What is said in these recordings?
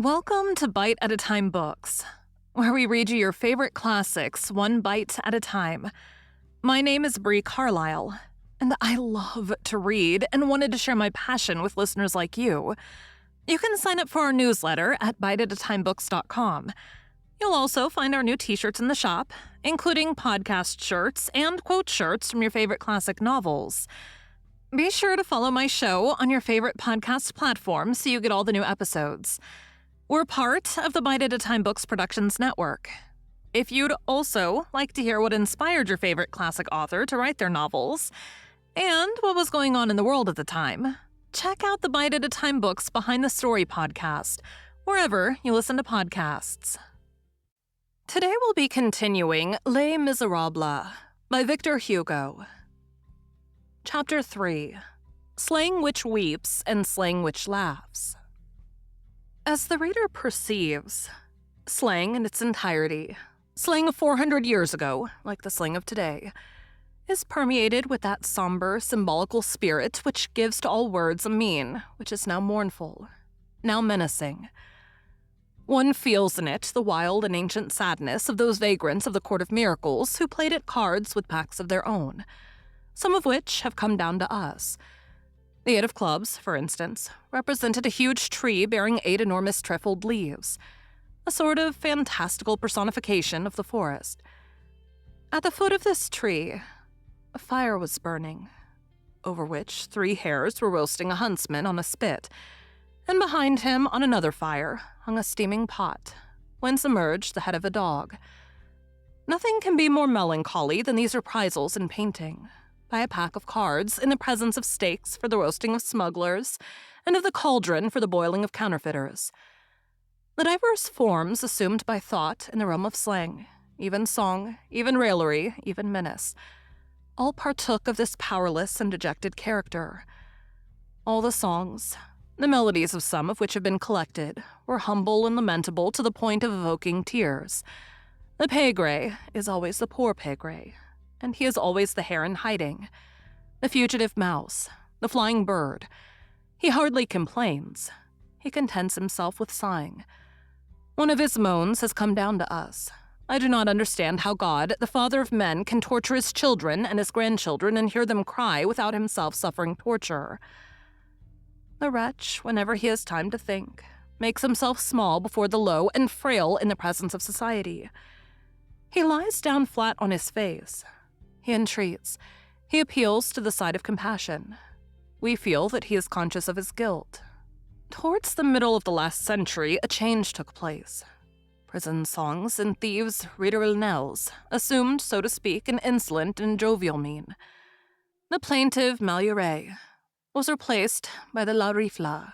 Welcome to Bite at a Time Books, where we read you your favorite classics one bite at a time. My name is Bree Carlile, and I love to read and wanted to share my passion with listeners like you. You can sign up for our newsletter at biteatatimebooks.com. You'll also find our new t-shirts in the shop, including podcast shirts and quote shirts from your favorite classic novels. Be sure to follow my show on your favorite podcast platform so you get all the new episodes. We're part of the Bite at a Time Books Productions Network. If you'd also like to hear what inspired your favorite classic author to write their novels, and what was going on in the world at the time, check out the Bite at a Time Books Behind the Story podcast, wherever you listen to podcasts. Today we'll be continuing Les Miserables by Victor Hugo. Chapter 3. Slang Which Weeps and Slang Which Laughs. As the reader perceives, slang in its entirety, slang of 400 years ago, like the slang of today, is permeated with that somber, symbolical spirit which gives to all words a mien which is now mournful, now menacing. One feels in it the wild and ancient sadness of those vagrants of the Court of Miracles who played at cards with packs of their own, some of which have come down to us. The 8 of clubs, for instance, represented a huge tree bearing 8 enormous trefoiled leaves, a sort of fantastical personification of the forest. At the foot of this tree, a fire was burning, over which 3 hares were roasting a huntsman on a spit, and behind him, on another fire, hung a steaming pot, whence emerged the head of a dog. Nothing can be more melancholy than these reprisals in painting, by a pack of cards in the presence of stakes for the roasting of smugglers and of the cauldron for the boiling of counterfeiters. The diverse forms assumed by thought in the realm of slang, even song, even raillery, even menace, all partook of this powerless and dejected character. All the songs, the melodies of some of which have been collected, were humble and lamentable to the point of evoking tears. The pégrier is always the poor pégrier, and he is always the hare in hiding, the fugitive mouse, the flying bird. He hardly complains. He contents himself with sighing. One of his moans has come down to us. I do not understand how God, the Father of men, can torture his children and his grandchildren and hear them cry without himself suffering torture. The wretch, whenever he has time to think, makes himself small before the low and frail in the presence of society. He lies down flat on his face. He entreats. He appeals to the side of compassion. We feel that he is conscious of his guilt. Towards the middle of the last century, a change took place. Prison songs and thieves' ritournelles assumed, so to speak, an insolent and jovial mien. The plaintive Mallieret was replaced by the La Rifle.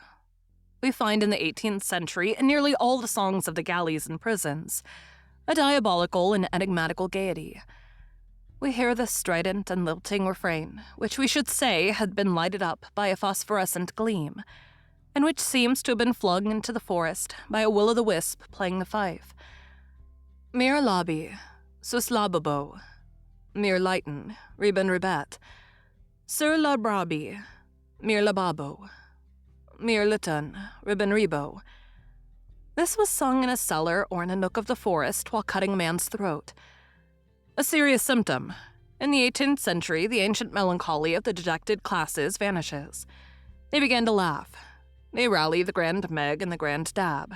We find in the 18th century, in nearly all the songs of the galleys and prisons, a diabolical and enigmatical gaiety. We hear the strident and lilting refrain, which we should say had been lighted up by a phosphorescent gleam, and which seems to have been flung into the forest by a will-o'-the-wisp playing the fife. Mir labi, sus lababo, mir lighten, riben ribet, sur la brabi, mir lababo, mir liton, riben ribo. This was sung in a cellar or in a nook of the forest while cutting a man's throat. A serious symptom. In the 18th century, the ancient melancholy of the dejected classes vanishes. They begin to laugh. They rally the Grand Meg and the Grand Dab.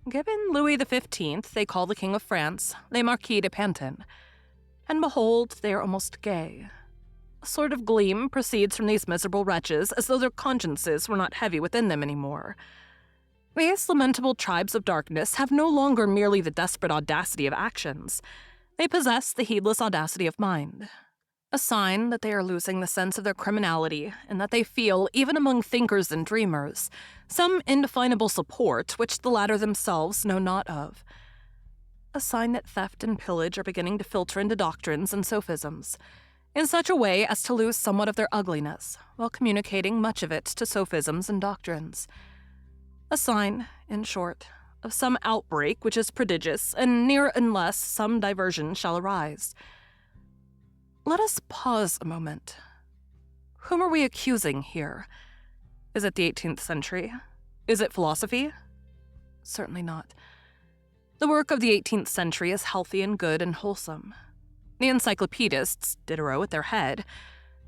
Given Louis XV, they call the King of France Le Marquis de Pantin. And behold, they are almost gay. A sort of gleam proceeds from these miserable wretches as though their consciences were not heavy within them anymore. These lamentable tribes of darkness have no longer merely the desperate audacity of actions. They possess the heedless audacity of mind, a sign that they are losing the sense of their criminality and that they feel, even among thinkers and dreamers, some indefinable support which the latter themselves know not of. A sign that theft and pillage are beginning to filter into doctrines and sophisms, in such a way as to lose somewhat of their ugliness, while communicating much of it to sophisms and doctrines. A sign, in short, of some outbreak which is prodigious, and near unless some diversion shall arise. Let us pause a moment. Whom are we accusing here? Is it the 18th century? Is it philosophy? Certainly not. The work of the 18th century is healthy and good and wholesome. The encyclopedists, Diderot at their head,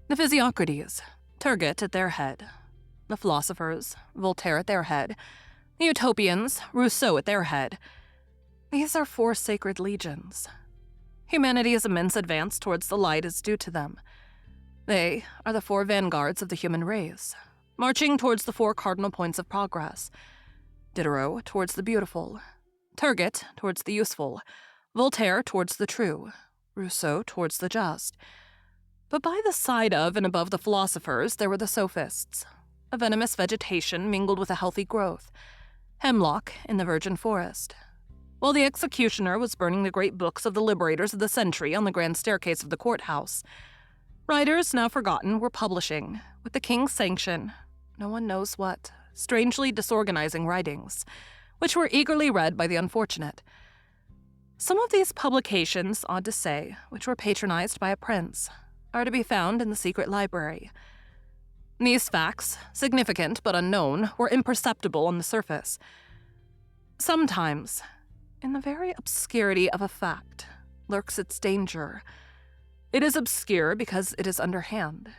the Physiocrates, Turgot at their head, the philosophers, Voltaire at their head, the utopians, Rousseau at their head. These are 4 sacred legions. Humanity's immense advance towards the light is due to them. They are the 4 vanguards of the human race, marching towards the 4 cardinal points of progress. Diderot towards the beautiful, Turgot towards the useful, Voltaire towards the true, Rousseau towards the just. But by the side of and above the philosophers there were the sophists, a venomous vegetation mingled with a healthy growth, hemlock in the virgin forest. While the executioner was burning the great books of the liberators of the century on the grand staircase of the courthouse, writers now forgotten were publishing, with the king's sanction, no one knows what, strangely disorganizing writings, which were eagerly read by the unfortunate. Some of these publications, odd to say, which were patronized by a prince, are to be found in the secret library. These facts, significant but unknown, were imperceptible on the surface. Sometimes, in the very obscurity of a fact, lurks its danger. It is obscure because it is underhand.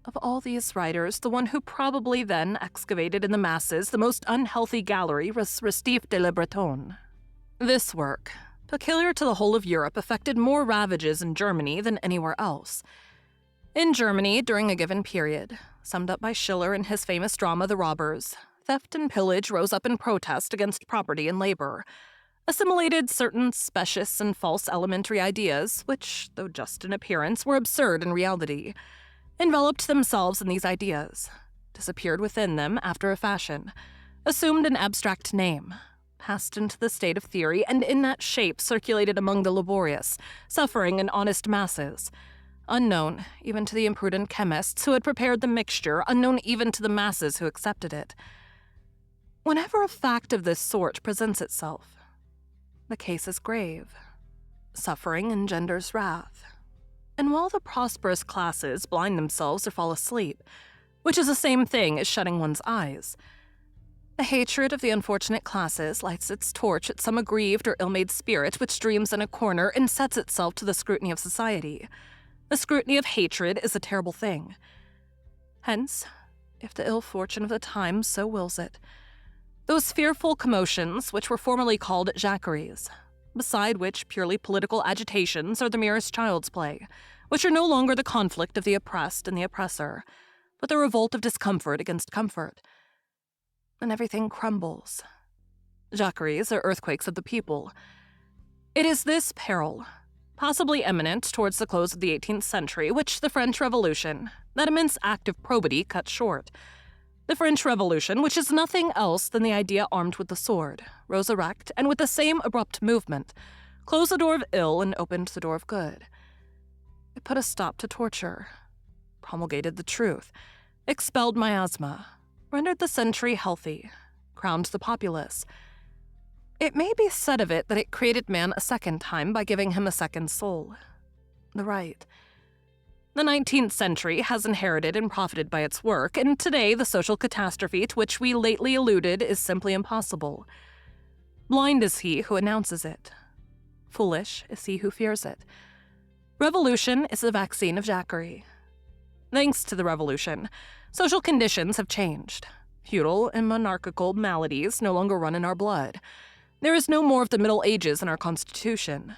Of all these writers, the one who probably then excavated in the masses the most unhealthy gallery was Restif de Le Breton. This work, peculiar to the whole of Europe, effected more ravages in Germany than anywhere else. In Germany, during a given period, summed up by Schiller in his famous drama The Robbers, theft and pillage rose up in protest against property and labor, assimilated certain specious and false elementary ideas, which, though just in appearance, were absurd in reality, enveloped themselves in these ideas, disappeared within them after a fashion, assumed an abstract name, passed into the state of theory, and in that shape circulated among the laborious, suffering, and honest masses, unknown even to the imprudent chemists who had prepared the mixture, unknown even to the masses who accepted it. Whenever a fact of this sort presents itself, the case is grave. Suffering engenders wrath. And while the prosperous classes blind themselves or fall asleep, which is the same thing as shutting one's eyes, the hatred of the unfortunate classes lights its torch at some aggrieved or ill-made spirit which dreams in a corner and sets itself to the scrutiny of society. The scrutiny of hatred is a terrible thing. Hence, if the ill fortune of the times so wills it, those fearful commotions which were formerly called jacqueries, beside which purely political agitations are the merest child's play, which are no longer the conflict of the oppressed and the oppressor, but the revolt of discomfort against comfort. And everything crumbles. Jacqueries are earthquakes of the people. It is this peril, possibly imminent towards the close of the 18th century, which the French Revolution, that immense act of probity, cut short. The French Revolution, which is nothing else than the idea armed with the sword, rose erect, and with the same abrupt movement, closed the door of ill and opened the door of good. It put a stop to torture, promulgated the truth, expelled miasma, rendered the century healthy, crowned the populace. It may be said of it that it created man a second time by giving him a second soul, the right. The 19th century has inherited and profited by its work, and today the social catastrophe to which we lately alluded is simply impossible. Blind is he who announces it. Foolish is he who fears it. Revolution is the vaccine of jacquerie. Thanks to the revolution, social conditions have changed. Feudal and monarchical maladies no longer run in our blood. There is no more of the Middle Ages in our constitution.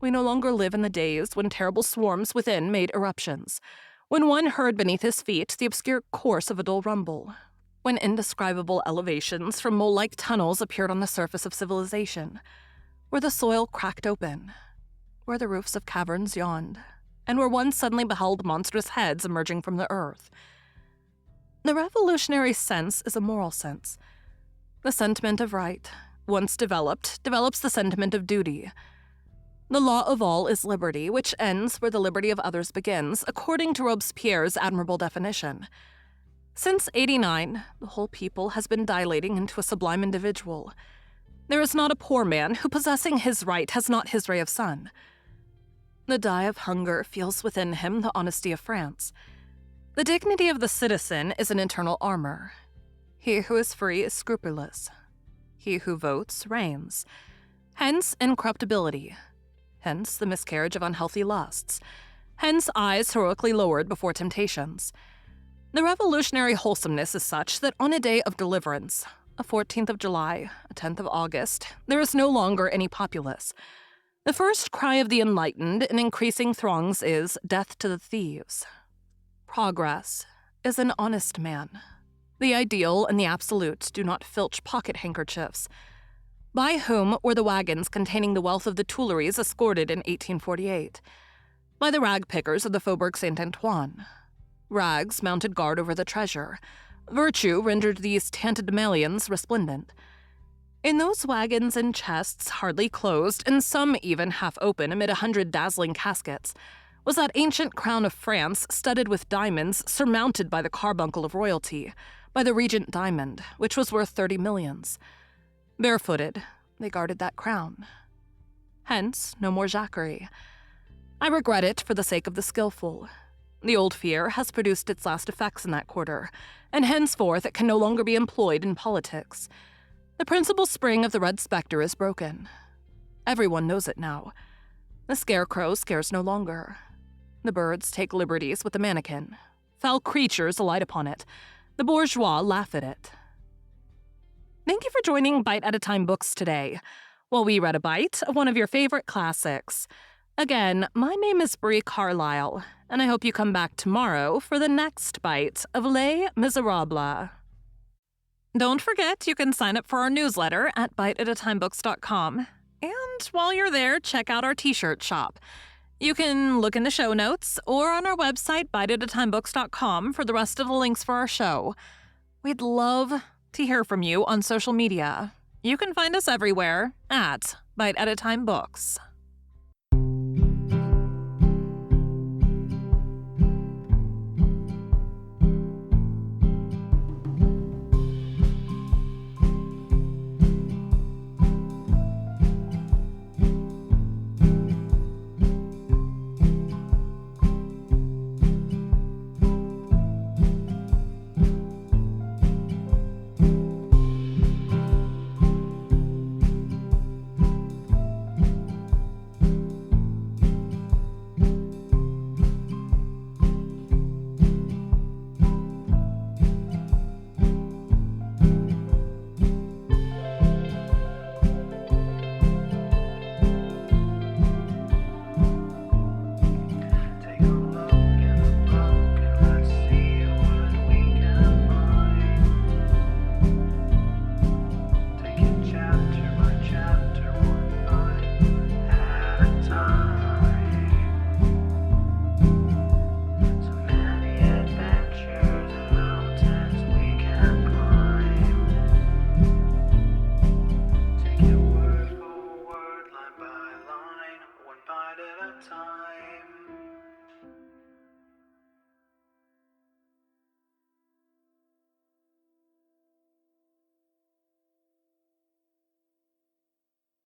We no longer live in the days when terrible swarms within made eruptions, when one heard beneath his feet the obscure course of a dull rumble, when indescribable elevations from mole-like tunnels appeared on the surface of civilization, where the soil cracked open, where the roofs of caverns yawned, and where one suddenly beheld monstrous heads emerging from the earth. The revolutionary sense is a moral sense. The sentiment of right, once developed, develops the sentiment of duty. The law of all is liberty, which ends where the liberty of others begins, according to Robespierre's admirable definition. Since '89, the whole people has been dilating into a sublime individual. There is not a poor man who, possessing his right, has not his ray of sun. The die of hunger feels within him the honesty of France. The dignity of the citizen is an internal armor. He who is free is scrupulous. He who votes reigns. Hence incorruptibility. Hence the miscarriage of unhealthy lusts. Hence eyes heroically lowered before temptations. The revolutionary wholesomeness is such that on a day of deliverance, a 14th of July, a 10th of August, there is no longer any populace. The first cry of the enlightened in increasing throngs is, "Death to the thieves." Progress is an honest man. The ideal and the absolute do not filch pocket handkerchiefs. By whom were the wagons containing the wealth of the Tuileries escorted in 1848? By the rag pickers of the Faubourg Saint-Antoine. Rags mounted guard over the treasure. Virtue rendered these tatterdemalions resplendent. In those wagons and chests hardly closed, and some even half open amid 100 dazzling caskets, was that ancient crown of France studded with diamonds surmounted by the carbuncle of royalty, by the Regent diamond, which was worth 30 millions. Barefooted, they guarded that crown. Hence, no more jacquerie. I regret it for the sake of the skillful. The old fear has produced its last effects in that quarter, and henceforth it can no longer be employed in politics. The principal spring of the Red Spectre is broken. Everyone knows it now. The scarecrow scares no longer. The birds take liberties with the mannequin. Foul creatures alight upon it. The bourgeois laugh at it. Thank you for joining Bite at a Time Books today, while we read a bite of one of your favorite classics. Again, my name is Bree Carlile, and I hope you come back tomorrow for the next bite of Les Miserables. Don't forget, you can sign up for our newsletter at biteatatimebooks.com. And while you're there, check out our t-shirt shop. You can look in the show notes or on our website, biteatatimebooks.com, for the rest of the links for our show. We'd love to hear from you on social media. You can find us everywhere at Bite at a Time Books. Bite at a time.